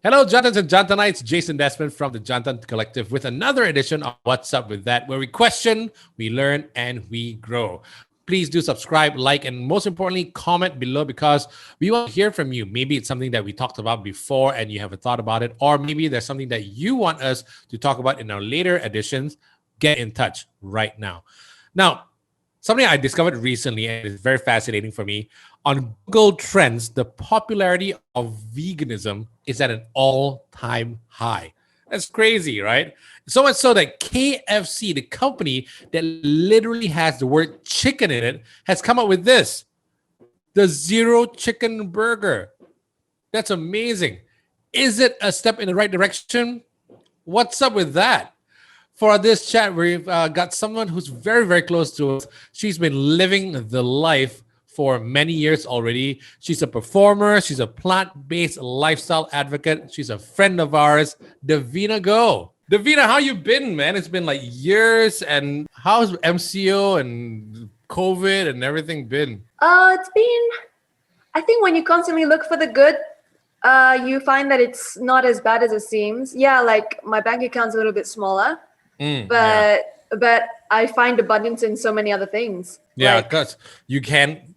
Hello, Jantans and Jantanites. Jason Desmond from the Jantan Collective with another edition of What's Up With That, where we question, we learn, and we grow. Please do subscribe, like, and most importantly, comment below because we want to hear from you. Maybe it's something that we talked about before and you haven't thought about it, or maybe there's something that you want us to talk about in our later editions. Get in touch right now. Now, something I discovered recently, and it's very fascinating for me, on Google Trends, the popularity of veganism is at an all-time high. That's crazy, right? So much so that KFC, the company that literally has the word chicken in it, has come up with this, the zero chicken burger. That's amazing. Is it a step in the right direction? What's up with that? For this chat, we've got someone who's very, very close to us. She's been living the life for many years already. She's a performer. She's a plant-based lifestyle advocate. She's a friend of ours, Davina Goh. Davina, how you been, man? It's been like years. And how's MCO and COVID and everything been? It's been, I think when you constantly look for the good, you find that it's not as bad as it seems. Yeah, like my bank account's a little bit smaller, but I find abundance in so many other things. Yeah, because you can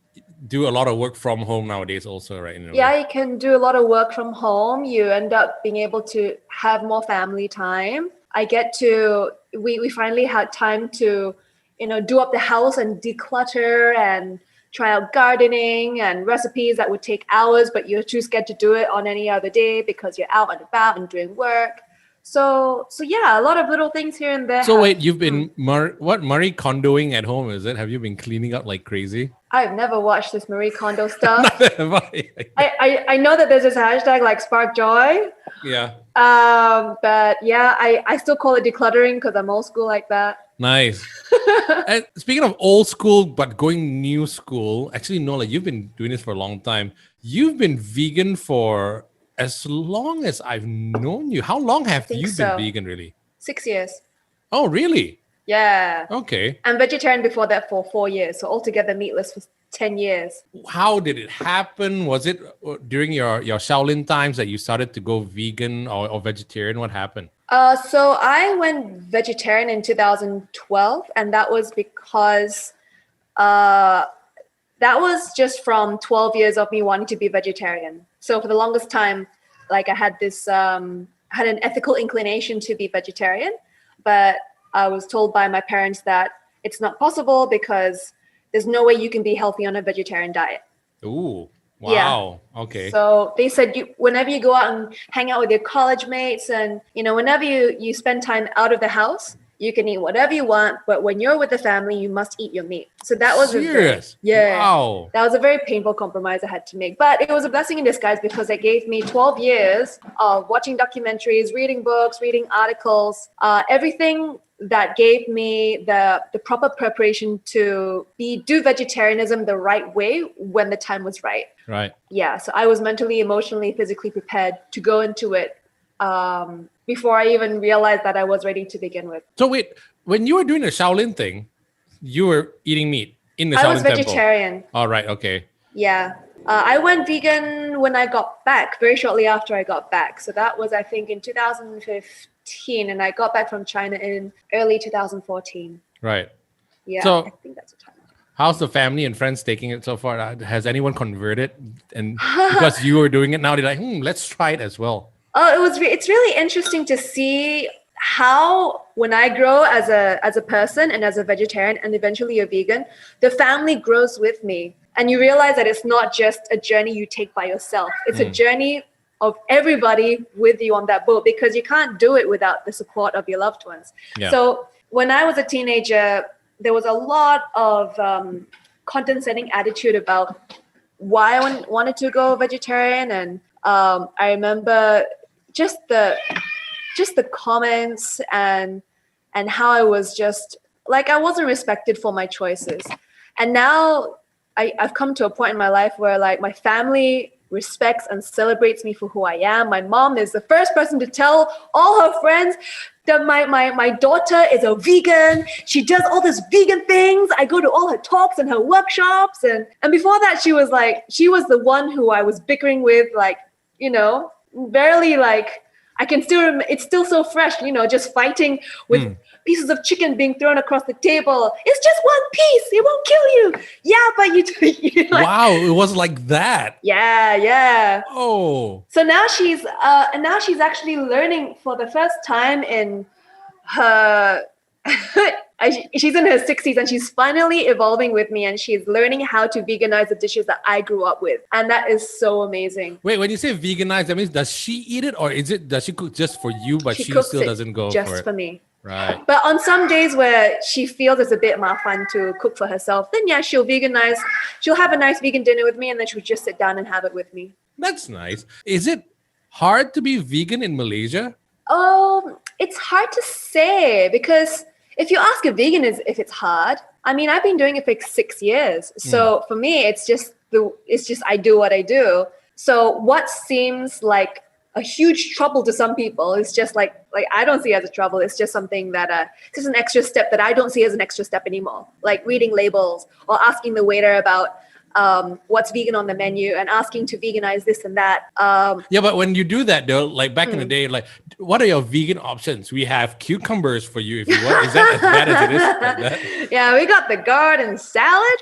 do a lot of work from home nowadays also, right? Yeah, you can do a lot of work from home. You end up being able to have more family time. We finally had time to, do up the house and declutter and try out gardening and recipes that would take hours, but you're too scared to do it on any other day because you're out and about and doing work. So yeah, a lot of little things here and there. So wait, you've been Marie Kondoing at home, is it? Have you been cleaning up like crazy? I've never watched this Marie Kondo stuff. Neither have I. I know that there's this hashtag like Spark Joy. Yeah. But yeah, I still call it decluttering because I'm old school like that. Nice. And speaking of old school but going new school, actually no, like you've been doing this for a long time. You've been vegan for as long as I've known you. How long have you been vegan, really? 6 years. Oh, really? Yeah. Okay. I'm vegetarian before that for 4 years. So altogether meatless for 10 years. How did it happen? Was it during your Shaolin times that you started to go vegan or vegetarian? What happened? So I went vegetarian in 2012. And that was because that was just from 12 years of me wanting to be vegetarian. So for the longest time, like I had this, had an ethical inclination to be vegetarian, but I was told by my parents that it's not possible because there's no way you can be healthy on a vegetarian diet. Ooh, wow. Yeah. Okay. So they said whenever you go out and hang out with your college mates and, whenever you spend time out of the house, you can eat whatever you want, but when you're with the family, you must eat your meat. So that was serious. Wow. That was a very painful compromise I had to make. But it was a blessing in disguise because it gave me 12 years of watching documentaries, reading books, reading articles, everything that gave me the proper preparation to do vegetarianism the right way when the time was right. Right. Yeah. So I was mentally, emotionally, physically prepared to go into it before I even realized that I was ready to begin with. So wait, when you were doing the Shaolin thing, you were eating meat in the Shaolin temple? I was vegetarian. All right, okay. Yeah. I went vegan when I got back, very shortly after I got back. So that was, I think, in 2015, and I got back from China in early 2014. Right. Yeah, so, I think that's the time. How's the family and friends taking it so far? Has anyone converted? And because you were doing it now, they're like, let's try it as well. Oh, it's really interesting to see how when I grow as a person and as a vegetarian and eventually a vegan, the family grows with me. And you realize that it's not just a journey you take by yourself. It's a journey of everybody with you on that boat because you can't do it without the support of your loved ones. Yeah. So when I was a teenager, there was a lot of condescending attitude about why I wanted to go vegetarian. And I remember just the comments and how I was just like, I wasn't respected for my choices. And now I've come to a point in my life where like my family respects and celebrates me for who I am. My mom is the first person to tell all her friends that my daughter is a vegan. She does all these vegan things. I go to all her talks and her workshops. And before that, she was the one who I was bickering with, like, barely like, I can still, it's still so fresh, just fighting with pieces of chicken being thrown across the table. It's just one piece. It won't kill you. Yeah, but you like, Wow, it was like that. Yeah. Oh. So now she's actually learning for the first time in her she's in her 60s, and she's finally evolving with me, and she's learning how to veganize the dishes that I grew up with, and that is so amazing. Wait, when you say veganize, that means does she eat it, or does she cook just for you, but she cooks still it doesn't go just for it? for me. Right. But on some days where she feels it's a bit more fun to cook for herself, then yeah, she'll veganize. She'll have a nice vegan dinner with me, and then she'll just sit down and have it with me. That's nice. Is it hard to be vegan in Malaysia? Oh, it's hard to say, because if you ask a vegan if it's hard, I mean, I've been doing it for 6 years. So for me, it's just I do what I do. So what seems like a huge trouble to some people is just like I don't see it as a trouble. It's just something that it's just an extra step that I don't see as an extra step anymore. Like reading labels or asking the waiter about what's vegan on the menu and asking to veganize this and that. Yeah, but when you do that though, like back in the day, like what are your vegan options? We have cucumbers for you if you want. Is that as bad as it is? Like that? Yeah, we got the garden salad,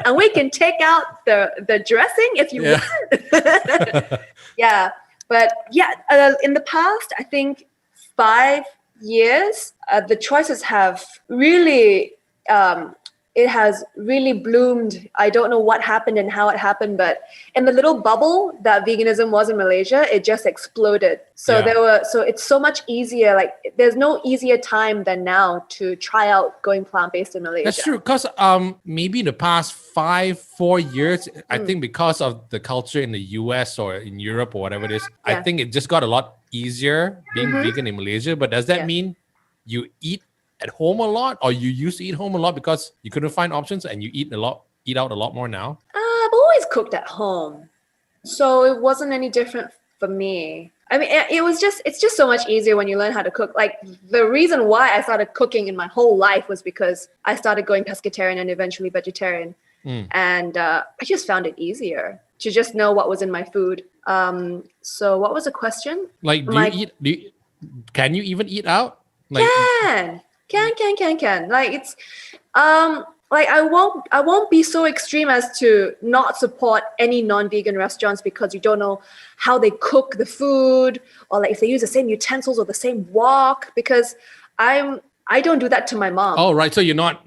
and we can take out the dressing if you want. Yeah, but in the past, I think 5 years, the choices have really. It has really bloomed. I don't know what happened and how it happened, but in the little bubble that veganism was in Malaysia, it just exploded. So it's so much easier. Like there's no easier time than now to try out going plant-based in Malaysia. That's true. Because maybe in the past 4 years, I think because of the culture in the US or in Europe or whatever it is, I think it just got a lot easier being vegan in Malaysia. But does that mean you eat at home a lot, or you used to eat home a lot because you couldn't find options and you eat out a lot more now? I've always cooked at home, so it wasn't any different for me. I mean, it's just so much easier when you learn how to cook. Like the reason why I started cooking in my whole life was because I started going pescatarian and eventually vegetarian. And I just found it easier to just know what was in my food. So what was the question? Like, can you even eat out? Like, Can. Like it's like I won't be so extreme as to not support any non-vegan restaurants because you don't know how they cook the food, or like if they use the same utensils or the same wok, because I don't do that to my mom. Oh, right. So you're not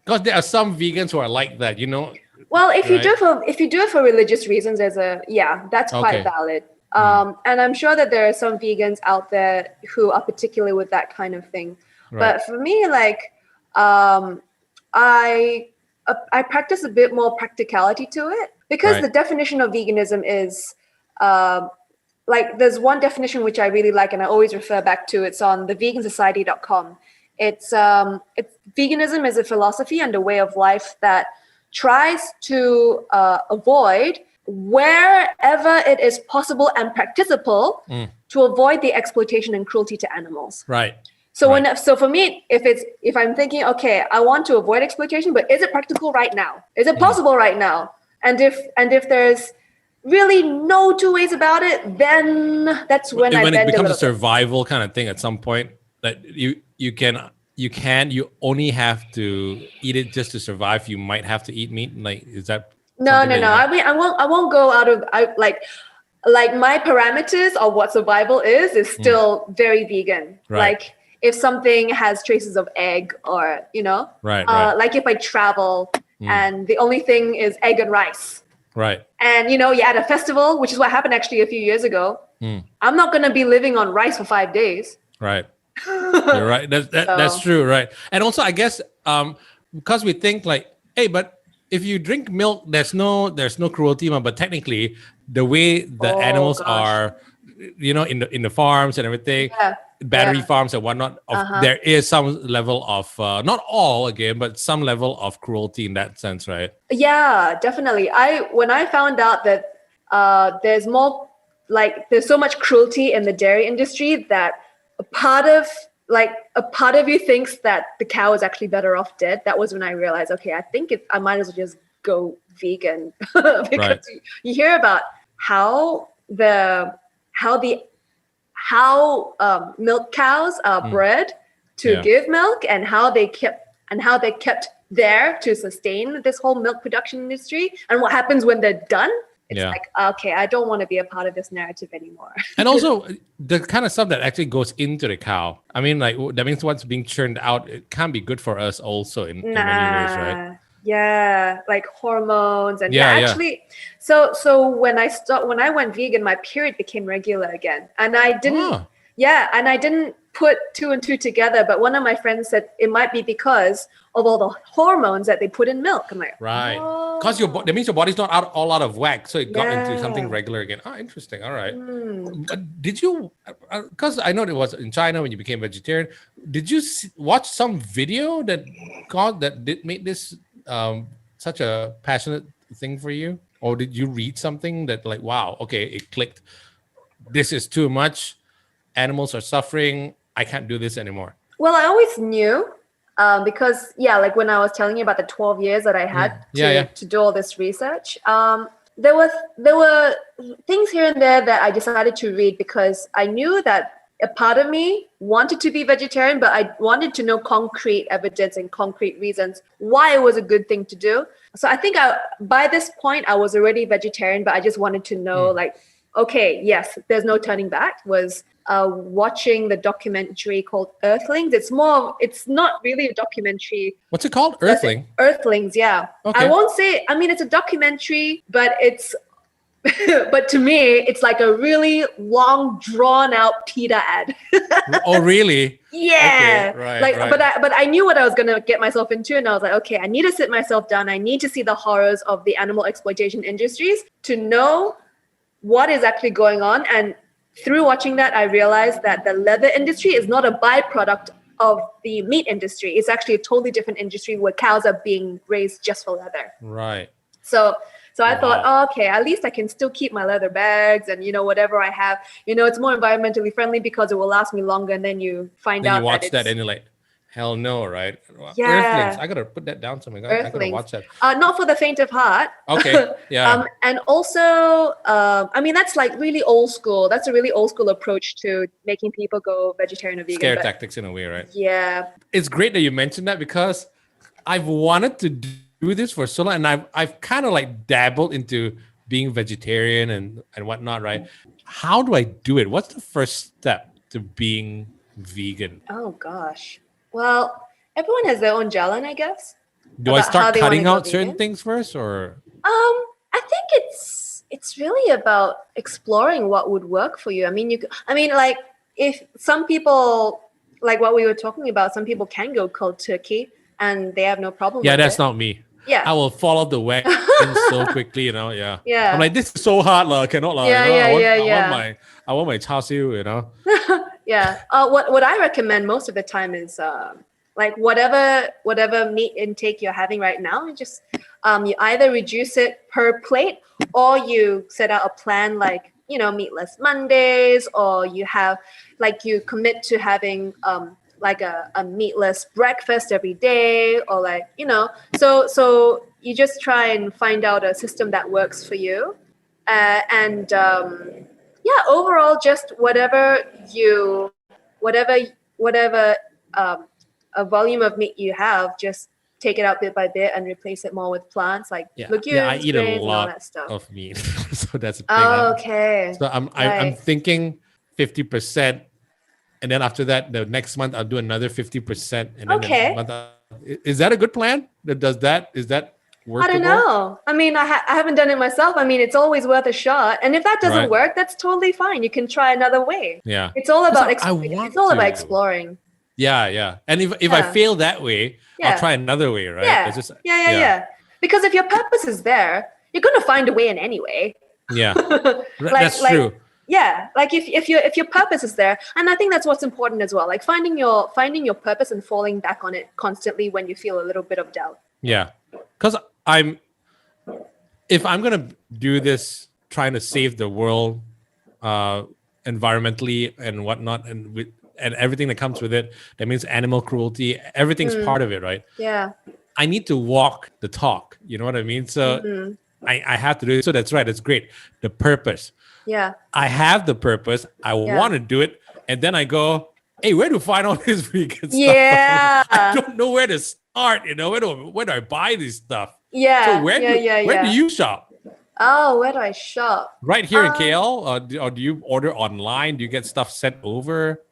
because there are some vegans who are like that, Well, if you do it for religious reasons, that's quite valid. And I'm sure that there are some vegans out there who are particular with that kind of thing. Right. But for me, like, I practice a bit more practicality to it, because the definition of veganism is, like, there's one definition which I really like and I always refer back to. It's on thevegansociety.com. It's veganism is a philosophy and a way of life that tries to avoid, wherever it is possible and practicable, to avoid the exploitation and cruelty to animals. Right. So for me, if I'm thinking, okay, I want to avoid exploitation, but is it practical right now? Is it possible right now? And if there's really no two ways about it, then that's when it becomes a survival kind of thing at some point, that you only have to eat it just to survive. You might have to eat meat. Like, is that? No. I mean, I won't go out of like my parameters of what survival is still very vegan. Right. Like if something has traces of egg, or right. Like if I travel and the only thing is egg and rice. Right. And you're at a festival, which is what happened actually a few years ago. I'm not going to be living on rice for 5 days. Right. You're right. That's true. Right. And also, I guess because we think like, hey, but if you drink milk, there's no cruelty, but technically the way the animals are, in the farms and everything, battery farms and whatnot, there is some level of, not all again, but some level of cruelty in that sense, right? Yeah, definitely. When I found out that there's so much cruelty in the dairy industry that a part of you thinks that the cow is actually better off dead. That was when I realized, okay, I think I might as well just go vegan because you hear about how how milk cows are bred to give milk, and how they kept there to sustain this whole milk production industry, and what happens when they're done. It's like, okay, I don't want to be a part of this narrative anymore. And also the kind of stuff that actually goes into the cow. I mean, like that means what's being churned out, it can be good for us also in many ways, right? Yeah, like hormones and actually. So when I went vegan, my period became regular again, and I didn't. And I didn't put two and two together. But one of my friends said it might be because of all the hormones that they put in milk. I'm like, right, because that means your body's not all out of whack, so it got into something regular again. Interesting. All right. But did you? Because I know it was in China when you became vegetarian. Did you watch some video that made this such a passionate thing for you, or did you read something that like, wow, okay, it clicked? This is too much. Animals are suffering. I can't do this anymore. Well, I always knew because like when I was telling you about the 12 years that I had to do all this research, there were things here and there that I decided to read because I knew that a part of me wanted to be vegetarian, but I wanted to know concrete evidence and concrete reasons why it was a good thing to do. So I think by this point I was already vegetarian, but I just wanted to know like, okay, yes, there's no turning back. Was watching the documentary called Earthlings. It's not really a documentary. What's it called? Earthlings, yeah. Okay. I won't say, I mean, it's a documentary, but but to me, it's like a really long, drawn out PETA ad. Oh, really? Yeah. Okay, right. But I knew what I was going to get myself into. And I was like, okay, I need to sit myself down. I need to see the horrors of the animal exploitation industries to know what is actually going on. And through watching that, I realized that the leather industry is not a byproduct of the meat industry. It's actually a totally different industry where cows are being raised just for leather. Right. So I thought, okay, at least I can still keep my leather bags and, whatever I have, it's more environmentally friendly because it will last me longer. And then you find out you watch that and you're like, hell no, right? Yeah. Earthlings. I got to put that down somewhere. I got to watch that. Not for the faint of heart. Okay. Yeah. And also, I mean, that's like really old school. That's a really old school approach to making people go vegetarian or vegan. Scare tactics in a way, right? Yeah. It's great that you mentioned that because I've wanted to do this for so long, and I've kind of like dabbled into being vegetarian and whatnot, right? How do I do it? What's the first step to being vegan? Oh gosh. Well, everyone has their own jalan, I guess. Do I start cutting out certain things first, or? I think it's really about exploring what would work for you. I mean, like if some people, like what we were talking about, some people can go cold turkey and they have no problem. Yeah, that's not me. Yeah, I will follow the wagon so quickly, Yeah. Yeah. I'm like, this is so hard, I cannot, I want my char siu, Yeah. What I recommend most of the time is like whatever meat intake you're having right now, you just you either reduce it per plate or you set out a plan like meatless Mondays, or you have like you commit to having like a meatless breakfast every day, or like so you just try and find out a system that works for you, and overall just whatever a volume of meat you have, just take it out bit by bit and replace it more with plants like legumes, I eat a grains, lot and all that stuff. of meat. So that's the thing. Oh, okay. So I'm thinking 50%, and then after that, the next month I'll do another 50%, and then the next month is that a good plan? Is that workable? I don't know. I mean, I haven't done it myself. I mean, it's always worth a shot. And if that doesn't work, that's totally fine. You can try another way. Yeah. It's all about about exploring. Yeah. And if I fail that way, I'll try another way, right? Yeah. Yeah. Because if your purpose is there, you're going to find a way in anyway. Yeah. That's true. Yeah, like if your purpose is there, and I think that's what's important as well, like finding your purpose and falling back on it constantly when you feel a little bit of doubt. Yeah, because if I'm gonna do this, trying to save the world, environmentally and whatnot, and everything that comes with it, that means animal cruelty, everything's part of it, right? Yeah. I need to walk the talk. You know what I mean? So I have to do it. So that's right. That's great. The purpose. Yeah. I have the purpose. I want to do it. And then I go, hey, where to find all this vegan stuff? Yeah. I don't know where to start. Where do I buy this stuff? Yeah. So where do you shop? Oh, where do I shop? Right here in KL, or do you order online? Do you get stuff sent over?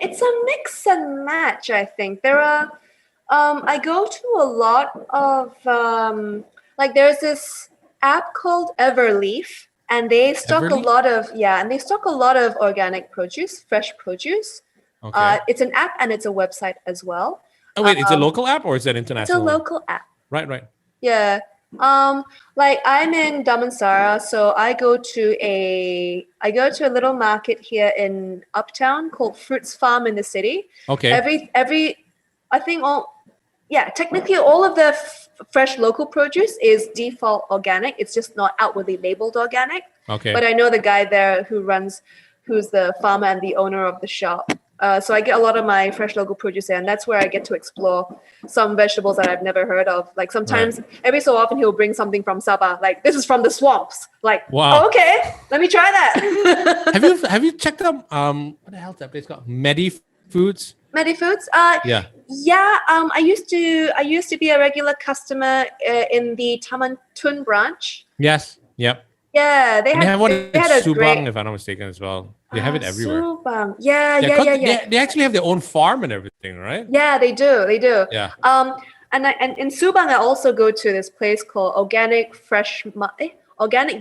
It's a mix and match. I think there are. I go to a lot of like there's this app called Everleaf, and they stock Everleaf? they stock a lot of organic produce, fresh produce. Okay. It's an app and it's a website as well. Oh wait, it's a local app or is that international? It's a one? local app. Right. Yeah. Like I'm in Damansara, so I go to a little market here in Uptown called Fruits Farm in the city. Okay. Technically all of the fresh local produce is default organic. It's just not outwardly labeled organic. Okay. But I know the guy there who's the farmer and the owner of the shop. So I get a lot of my fresh local produce there, and that's where I get to explore some vegetables that I've never heard of. Like sometimes, every so often, he'll bring something from Sabah. Like, this is from the swamps. Like, wow. Oh, okay, let me try that. Have you checked out what the hell is that place called? Medifoods? Medifoods? Yeah. Yeah. I used to be a regular customer in the Tamantun branch. Yes. Yep. Yeah, they have one in Subang, great... if I'm not mistaken, as well. They have it everywhere. Subang. Yeah. They actually have their own farm and everything, right? Yeah, they do. Yeah. And in Subang, I also go to this place called Organic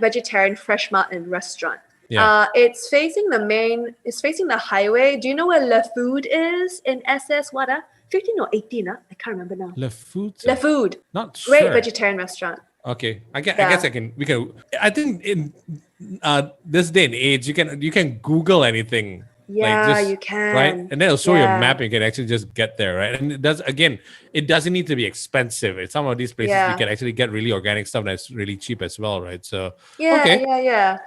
Vegetarian Fresh Mountain Restaurant. Yeah. It's facing the highway. Do you know where Le Food is in SS Wada? 15 or 18, I can't remember now. Le Food? Le Food. Not sure. Great vegetarian restaurant. Okay, I guess we can. I think in this day and age, you can Google anything. Yeah, you can. Right, and then it'll show you a map, and you can actually just get there, right? And it doesn't need to be expensive. At some of these places, you can actually get really organic stuff that's really cheap as well, right? So yeah.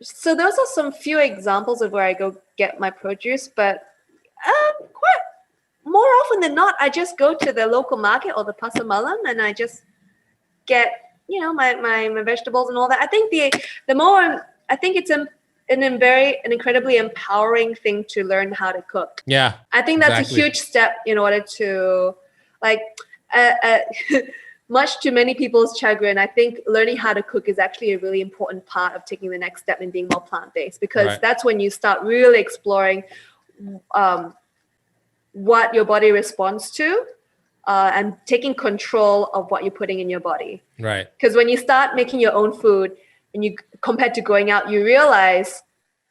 So those are some few examples of where I go get my produce, but quite more often than not, I just go to the local market or the pasar malam and I just get, my vegetables and all that. I think it's an incredibly empowering thing to learn how to cook. Yeah. I think that's a huge step in order to, much to many people's chagrin, I think learning how to cook is actually a really important part of taking the next step in being more plant-based, because that's when you start really exploring what your body responds to and taking control of what you're putting in your body. Right. Because when you start making your own food and you compared to going out, you realize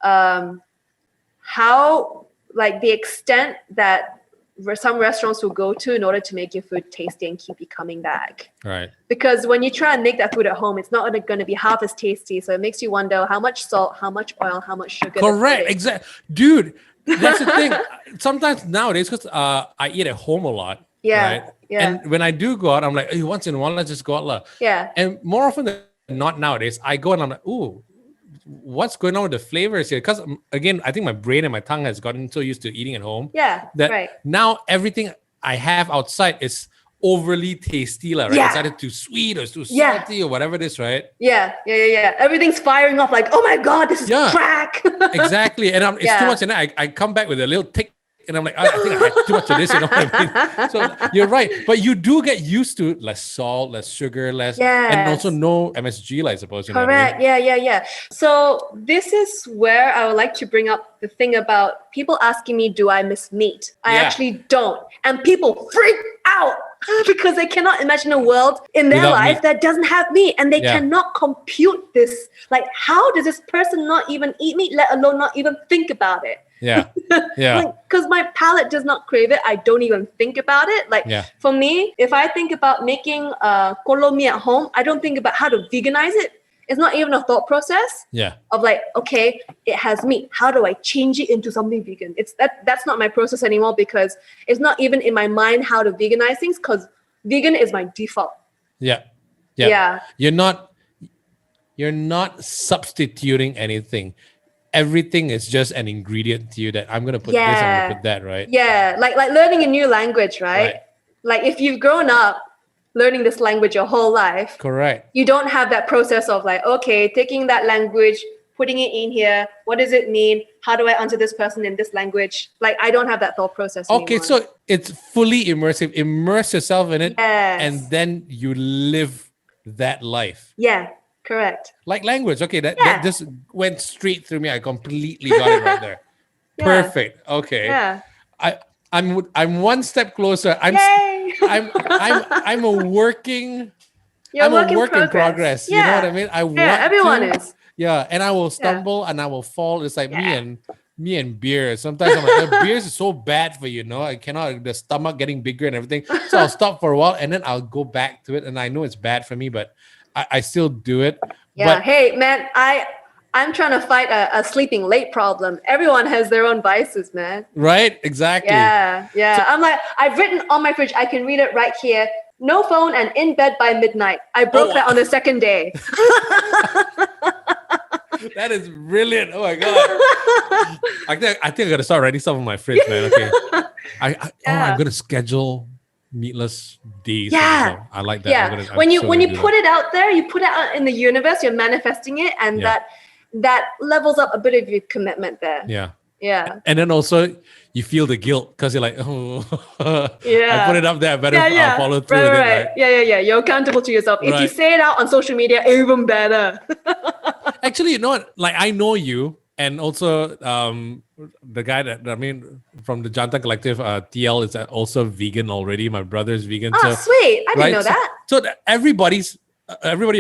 how the extent that some restaurants will go to in order to make your food tasty and keep you coming back. Right. Because when you try and make that food at home, it's not going to be half as tasty. So it makes you wonder how much salt, how much oil, how much sugar. Correct. Exactly. Dude, that's the thing. Sometimes nowadays, because I eat at home a lot. Yeah. Right? Yeah. And when I do go out, I'm like, hey, once in a while, let's just go out. Yeah. And more often than not nowadays, I go and I'm like, ooh, what's going on with the flavors here? Because again, I think my brain and my tongue has gotten so used to eating at home. Yeah. That now everything I have outside is overly tasty, right? Yeah. It's either too sweet or too salty or whatever it is, right? Yeah. Everything's firing off like, oh my God, this is crack. Exactly. And it's too much. And I come back with a little tick and I'm like, I think I had too much of this, you know what I mean? So you're right. But you do get used to less salt, less sugar, and also no MSG, I suppose. You Correct. Know what I mean? Yeah. So this is where I would like to bring up the thing about people asking me, do I miss meat? I actually don't. And people freak out because they cannot imagine a world in their life that doesn't have meat, and they cannot compute this. Like, how does this person not even eat meat, let alone not even think about it? Yeah. Because my palate does not crave it. I don't even think about it. For me, if I think about making kolomi at home, I don't think about how to veganize it. It's not even a thought process. Yeah. Of okay, it has meat. How do I change it into something vegan? That's not my process anymore, because it's not even in my mind how to veganize things, because vegan is my default. Yeah. You're not substituting anything. Everything is just an ingredient to you that I'm going to put this, I'm going to put that, right? Yeah, like learning a new language, right? Like if you've grown up learning this language your whole life. Correct. You don't have that process of like, okay, taking that language, putting it in here. What does it mean? How do I answer this person in this language? Like, I don't have that thought process Okay, anymore. so it's fully immersive. Immerse yourself in it, Yes. and then you live that life. Yeah, correct. Like language. Okay, that Yeah. just went straight through me. I completely got it right there. Yeah. Perfect. Okay. Yeah. I'm one step closer. Yay! I'm a working You're I'm a a work in progress. You know what I mean? I want everyone to, is. Yeah, and I will stumble and I will fall. It's like me and beer. Sometimes I'm like, beer is so bad for you, I cannot, the stomach getting bigger and everything. So I'll stop for a while and then I'll go back to it. And I know it's bad for me, but I still do it. Yeah. But, Hey, man, I'm trying to fight a sleeping late problem. Everyone has their own vices, man. right? Exactly. Yeah. Yeah. So, I'm like, I've written on my fridge, I can read it right here. No phone and in bed by midnight. I broke that on the second day. That is brilliant. Oh my God. I think I gotta start writing stuff on my fridge, man. Okay. I'm gonna schedule meatless days. Yeah. I like that. Yeah. When you put it out there, you put it out in the universe, you're manifesting it, and that levels up a bit of your commitment there. Yeah. Yeah. And then also you feel the guilt because you're like, oh, yeah. I put it up there. I better follow through with it. Right? Yeah. You're accountable to yourself. If you say it out on social media, even better. Actually, you know what? Like, I know you, and also the guy from the Jantan Collective, TL is also vegan already. My brother's vegan. Oh, sweet! I didn't know that. So everybody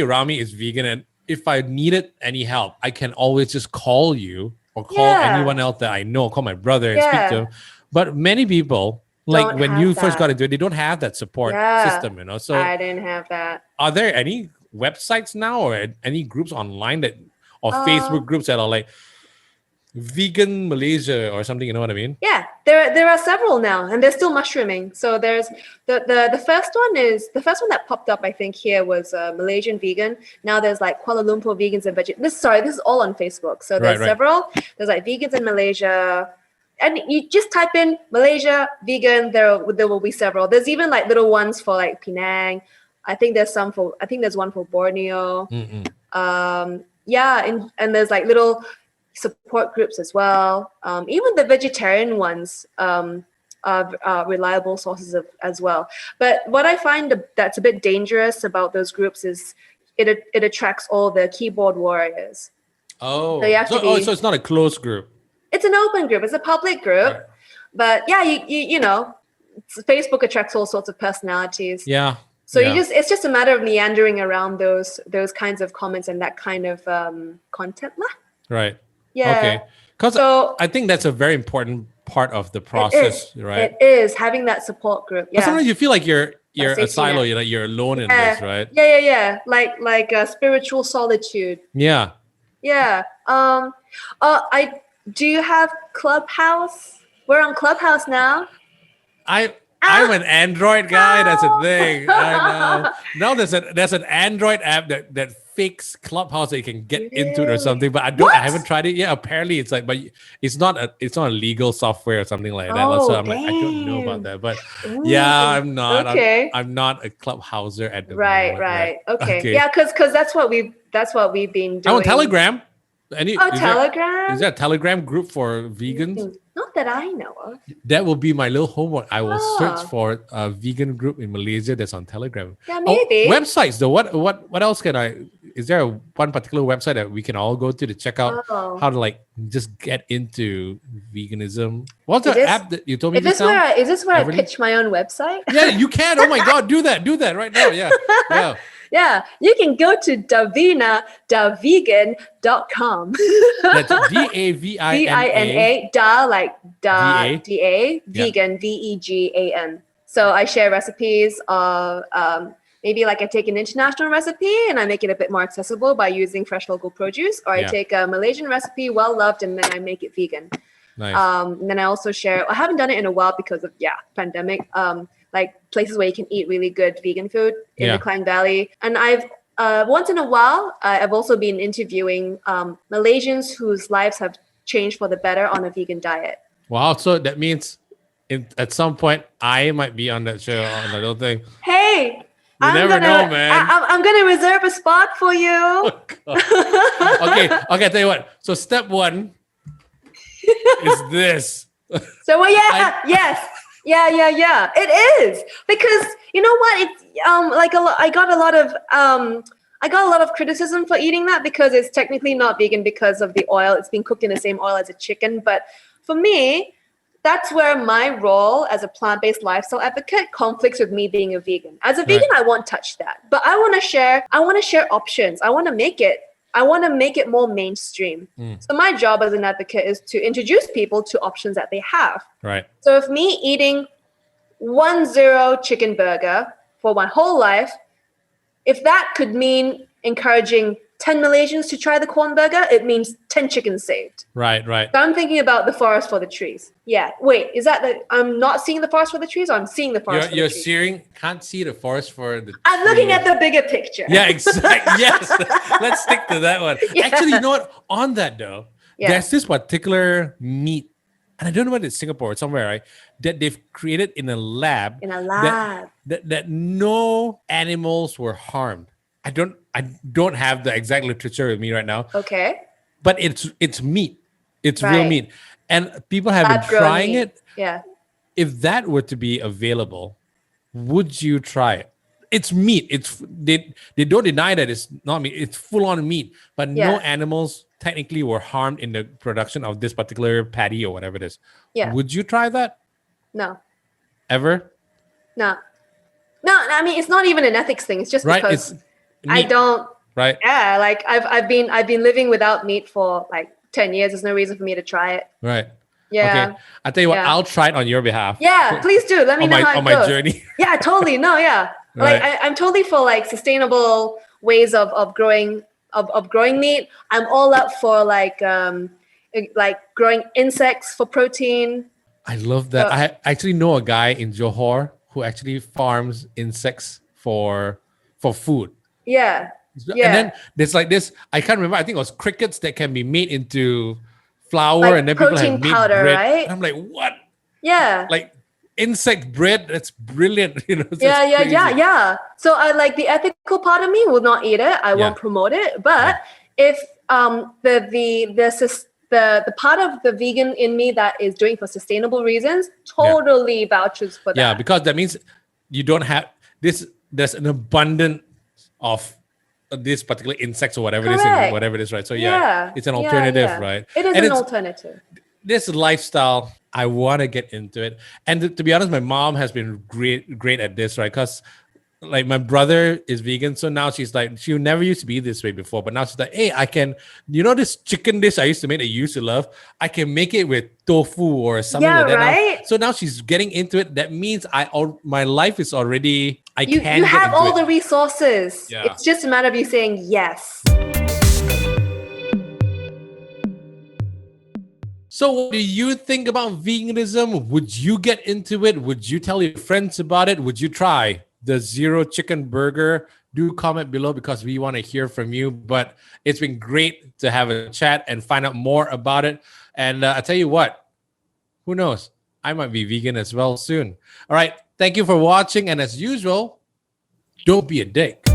around me is vegan, and if I needed any help, I can always just call you or call anyone else that I know, call my brother and speak to him. But many people, like when you first got into it, they don't have that support system, So I didn't have that. Are there any websites now or any groups online or Facebook groups that are like Vegan Malaysia or something? You know what I mean? Yeah, there are several now, and they're still mushrooming. So there's the first one that popped up, I think, here was Malaysian vegan. Now there's like Kuala Lumpur vegans and this is all on Facebook. So there's several. There's like vegans in Malaysia, and you just type in Malaysia vegan. There will be several. There's even like little ones for like Penang. I think there's one for Borneo. And there's like little support groups as well. Even the vegetarian ones are reliable sources as well. But what I find that's a bit dangerous about those groups is it attracts all the keyboard warriors. Oh, so it's not a closed group. It's an open group. It's a public group. Right. But yeah, you know, Facebook attracts all sorts of personalities. Yeah. So it's just a matter of meandering around those kinds of comments and that kind of content. Right. Yeah. Okay. Because I think that's a very important part of the process, right? It is having that support group. Yeah. But sometimes you feel like you're a silo. You're alone in this, right? Yeah. Like spiritual solitude. Yeah. Yeah. Do you have Clubhouse? We're on Clubhouse now. I'm an Android guy. That's a thing. I know. Now there's an Android app that fakes Clubhouse that you can get into it or something. But I haven't tried it yet. Apparently, it's like, but it's not a legal software or something like that. So I'm like, I don't know about that. But I'm not. Okay. I'm not a Clubhouser at the moment. Right. Okay. Yeah, because that's what we've been doing. I'm on Telegram. Telegram? Is there a Telegram group for vegans? Not that I know of. That will be my little homework. I will search for a vegan group in Malaysia that's on Telegram. Yeah, maybe. Websites though. What else can I? Is there one particular website that we can all go to check out how to like just get into veganism? What's the app that you told me? Is this where I pitch my own website? Yeah, you can. Oh my God, do that right now. Yeah. Yeah, you can go to davina.vegan.com. That's DAVINA. DA, vegan, VEGAN. So I share recipes of maybe like I take an international recipe and I make it a bit more accessible by using fresh local produce, or I take a Malaysian recipe, well loved, and then I make it vegan. Nice. And then I also share. I haven't done it in a while because of pandemic. Like places where you can eat really good vegan food in the Klang Valley. And I've once in a while, I've also been interviewing Malaysians whose lives have changed for the better on a vegan diet. Wow. So that means at some point I might be on that show, on that little thing. Hey, You never know, man. I'm gonna reserve a spot for you. Oh, God. Okay, I'll tell you what. So step one is this. So well, yes. Yeah. It is because you know what? It's I got a lot of criticism for eating that because it's technically not vegan because of the oil. It's been cooked in the same oil as a chicken. But for me, that's where my role as a plant-based lifestyle advocate conflicts with me being a vegan. As a vegan, I won't touch that. But I want to share options. I want to make it more mainstream. So my job as an advocate is to introduce people to options that they have. Right. So if me eating 1-0 chicken burger for my whole life, if that could mean encouraging 10 Malaysians to try the corn burger, it means 10 chickens saved. Right. So I'm thinking about the forest for the trees. Yeah. Wait, is that I'm not seeing the forest for the trees, or I'm seeing the forest for the trees? You're can't see the forest for the I'm looking at the bigger picture. Yeah, exactly. Yes. Let's stick to that one. Yeah. Actually, you know what? On that though, there's this particular meat, and I don't know whether it's Singapore or somewhere, right? That they've created in a lab. That no animals were harmed. I don't have the exact literature with me right now. Okay. But it's meat. It's real meat. And people have been trying it. Yeah. If that were to be available, would you try it? It's meat. They don't deny that it's not meat. It's full on meat. But no animals technically were harmed in the production of this particular patty or whatever it is. Yeah. Would you try that? No. Ever? No. I mean, it's not even an ethics thing. It's just because I don't. Right. Yeah, like I've been living without meat for like 10 years. There's no reason for me to try it. Right. Yeah. Okay. I'll tell you what, I'll try it on your behalf. Yeah, please do. Let me know how it goes. On my journey. Yeah, totally. No, yeah. Right. Like I'm totally for like sustainable ways of growing meat. I'm all up for like growing insects for protein. I love that. I actually know a guy in Johor who actually farms insects for food. Yeah. And then there's like this, I can't remember, I think it was crickets that can be made into flour, like, and then people have made powder, bread. Right? And I'm like, what? Yeah. Like insect bread, that's brilliant. Yeah. So I like the ethical part of me will not eat it. I won't promote it. But if the part of the vegan in me that is doing for sustainable reasons totally vouches for that. Yeah, because that means you don't have this, there's an abundance of this particular insects or whatever it is, right? So it's an alternative, right? It is an alternative. This lifestyle, I want to get into it. And to be honest, my mom has been great at this, right? Because like my brother is vegan, so now she's like, she never used to be this way before, but now she's like, hey, I can, this chicken dish I used to make that you used to love, I can make it with tofu or something like that. Right? Now. So now she's getting into it. That means my life is already, you have all the resources. Yeah. It's just a matter of you saying yes. So what do you think about veganism? Would you get into it? Would you tell your friends about it? Would you try the 0 chicken burger? Do comment below because we want to hear from you. But it's been great to have a chat and find out more about it. And I tell you what, who knows? I might be vegan as well soon. All right. Thank you for watching. And as usual, don't be a dick.